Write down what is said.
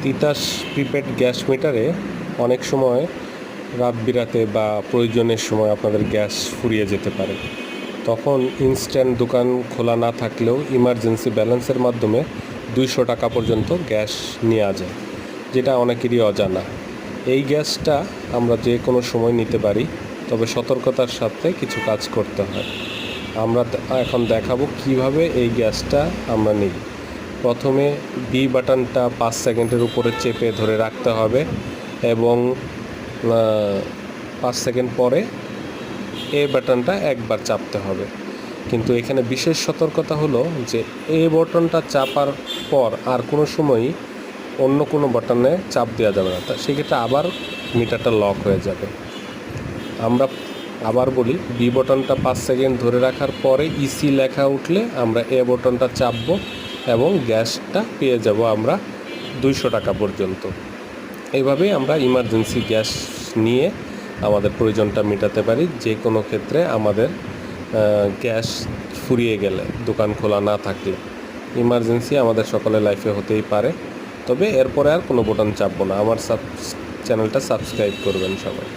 Titas prepaid gas মিটারে অনেক সময় রাত বিরাতে বা প্রয়োজনের সময় আপনাদের গ্যাস ফুরিয়ে যেতে পারে। তখন ইনস্ট্যান্ট দোকান খোলা না থাকলেও ইমার্জেন্সি ব্যালেন্সের মাধ্যমে 200 টাকা পর্যন্ত গ্যাস নেওয়া যায়, যেটা অনেকেরই অজানা। এই গ্যাসটা আমরা যে কোনো সময় নিতে পারি, তবে সতর্কতার সাথে কিছু কাজ করতে হয়। আমরা এখন দেখাবো কিভাবে এই গ্যাসটা আমরা নিই। প্রথমে বি বাটনটা 5 সেকেন্ডের উপরে চেপে ধরে রাখতে হবে এবং 5 সেকেন্ড পরে এ বাটনটা একবার চাপতে হবে। কিন্তু এখানে বিশেষ সতর্কতা হলো যে এ বাটনটা চাপার পর আর কোনো সময়ই অন্য কোনো বাটনে চাপ দেওয়া যাবে না, সেক্ষেত্রে আবার মিটারটা লক হয়ে যাবে। আমরা আবার বলি, বি বাটনটা 5 সেকেন্ড ধরে রাখার পরে ইসি লেখা উঠলে আমরা এ বাটনটা চাপবো এবং গ্যাসটা পেয়ে যাব আমরা 200 টাকা পর্যন্ত। এইভাবেই আমরা ইমার্জেন্সি গ্যাস নিয়ে আমাদের প্রয়োজনটা মেটাতে পারি। যে কোনো ক্ষেত্রে আমাদের গ্যাস ফুরিয়ে গেলে, দোকান খোলা না থাকলে, ইমার্জেন্সি আমাদের সকলের লাইফে হতেই পারে। তবে এরপরে আর কোনো বাটন চাপবো না। আমার চ্যানেলটা সাবস্ক্রাইব করবেন সবাই।